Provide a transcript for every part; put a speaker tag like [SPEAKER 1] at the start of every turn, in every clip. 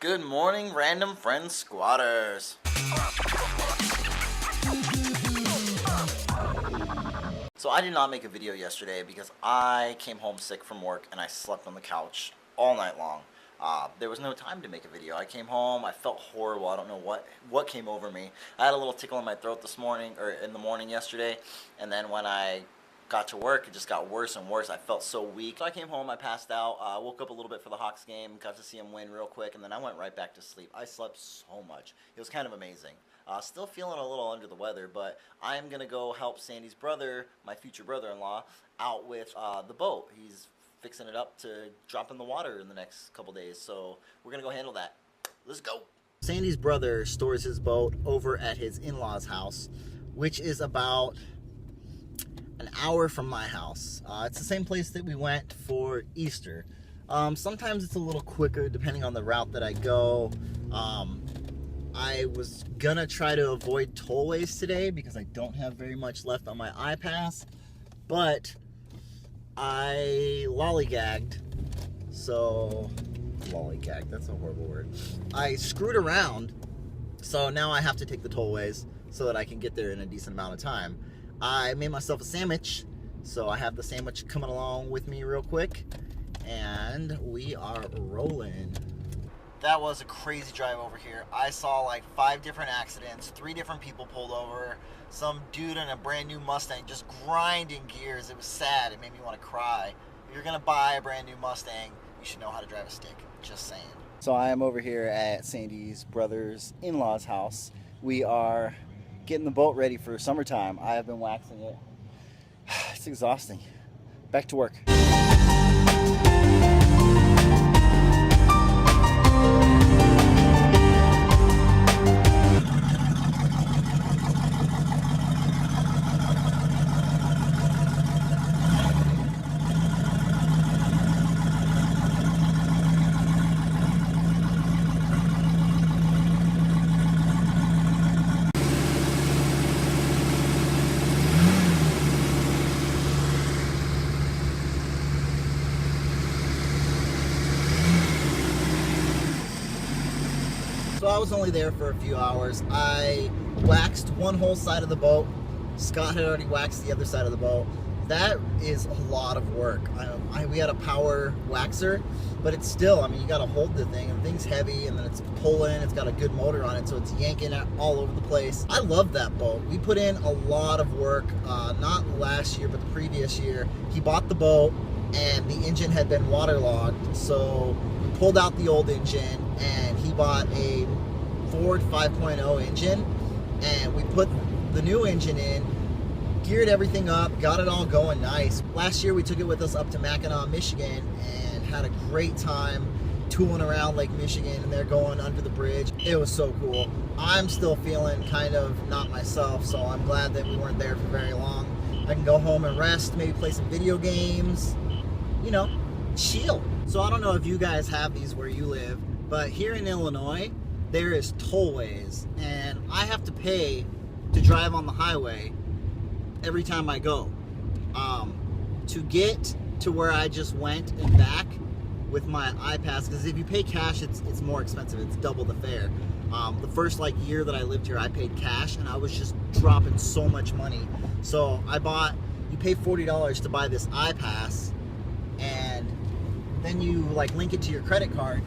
[SPEAKER 1] Good morning, random friends squatters. So I did not make a video yesterday because I came home sick from work and I slept on the couch all night long. There was no time to make a video. I came home, I felt horrible. I don't know what came over me. I had a little tickle in my throat this morning, or in the morning yesterday, and then when I got to work, it just got worse and worse. I felt so weak. So I came home, I passed out, woke up a little bit for the Hawks game, got to see them win real quick, and then I went right back to sleep. I slept so much. It was kind of amazing. Still feeling a little under the weather, but I am going to go help Sandy's brother, my future brother-in-law, out with the boat. He's fixing it up to drop in the water in the next couple days, so we're going to go handle that. Let's go. Sandy's brother stores his boat over at his in-laws' house, which is about an hour from my house. It's the same place that we went for Easter. Sometimes it's a little quicker depending on the route that I go. I was gonna try to avoid tollways today because I don't have very much left on my iPass, but I lollygagged. So, lollygagged, that's a horrible word. I screwed around, so now I have to take the tollways so that I can get there in a decent amount of time. I made myself a sandwich, so I have the sandwich coming along with me real quick, and we are rolling. That was a crazy drive over here. I saw like 5 different accidents, 3 different people pulled over, some dude in a brand new Mustang just grinding gears. It was sad. It made me want to cry. If you're gonna buy a brand new Mustang, you should know how to drive a stick. Just saying. So I am over here at Sandy's brother's in-laws house. We are getting the boat ready for summertime. I have been waxing it. It's exhausting. Back to work. So I was only there for a few hours. I waxed one whole side of the boat. Scott had already waxed the other side of the boat. That is a lot of work. We had a power waxer, but it's still, I mean, you gotta hold the thing, and the thing's heavy, and then it's pulling, it's got a good motor on it, so it's yanking it all over the place. I love that boat. We put in a lot of work, not last year, but the previous year. He bought the boat, and the engine had been waterlogged, so we pulled out the old engine, and he bought a Ford 5.0 engine, and we put the new engine in, geared everything up, got it all going nice. Last year we took it with us up to Mackinac, Michigan, and had a great time tooling around Lake Michigan, and they're going under the bridge. It was so cool. I'm still feeling kind of not myself, so I'm glad that we weren't there for very long. I can go home and rest, maybe play some video games, you know, chill. So I don't know if you guys have these where you live, but here in Illinois, there is tollways, and I have to pay to drive on the highway every time I go. To get to where I just went and back with my iPass, because if you pay cash, it's more expensive. It's double the fare. The first year that I lived here, I paid cash, and I was just dropping so much money. So you pay $40 to buy this iPass, and then you link it to your credit card,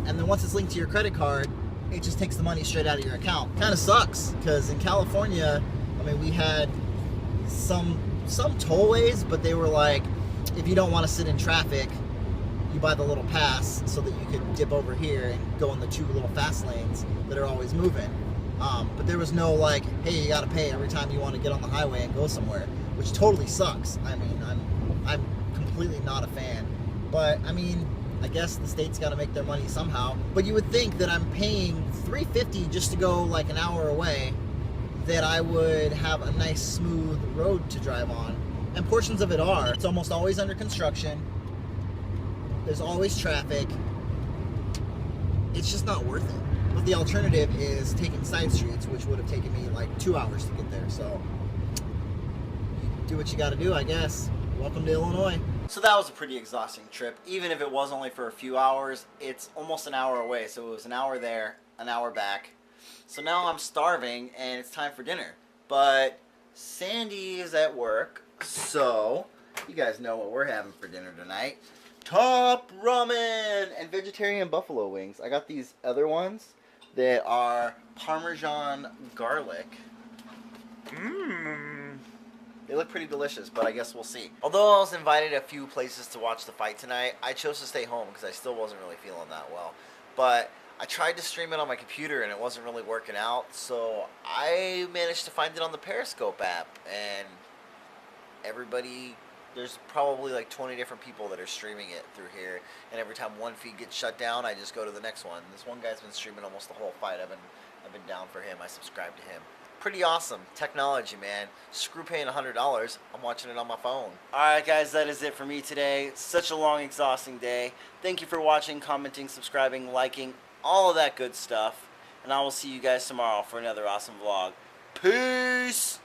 [SPEAKER 1] and then once it's linked to your credit card, it just takes the money straight out of your account. Kind of sucks, because in California, I mean, we had some tollways, but they were like, if you don't want to sit in traffic, you buy the little pass so that you can dip over here and go in the 2 little fast lanes that are always moving. But there was no hey, you got to pay every time you want to get on the highway and go somewhere, which totally sucks. I mean, I'm completely not a fan. But I mean, I guess the state's got to make their money somehow. But you would think that I'm paying $3.50 just to go an hour away, that I would have a nice smooth road to drive on. And portions of it are. It's almost always under construction. There's always traffic. It's just not worth it. But the alternative is taking side streets, which would have taken me 2 hours to get there. So you do what you got to do, I guess. Welcome to Illinois. So that was a pretty exhausting trip. Even if it was only for a few hours, it's almost an hour away. So it was an hour there, an hour back. So now I'm starving and it's time for dinner. But Sandy is at work, so you guys know what we're having for dinner tonight. Top ramen and vegetarian buffalo wings. I got these other ones that are Parmesan garlic. Mmm. They look pretty delicious, but I guess we'll see. Although I was invited a few places to watch the fight tonight, I chose to stay home because I still wasn't really feeling that well. But I tried to stream it on my computer and it wasn't really working out, so I managed to find it on the Periscope app. And there's probably like 20 different people that are streaming it through here. And every time one feed gets shut down, I just go to the next one. This one guy's been streaming almost the whole fight. I've been down for him. I subscribe to him. Pretty awesome technology, man. Screw paying $100. I'm watching it on my phone. Alright guys, that is it for me today. Such a long, exhausting day. Thank you for watching, commenting, subscribing, liking, all of that good stuff. And I will see you guys tomorrow for another awesome vlog. Peace!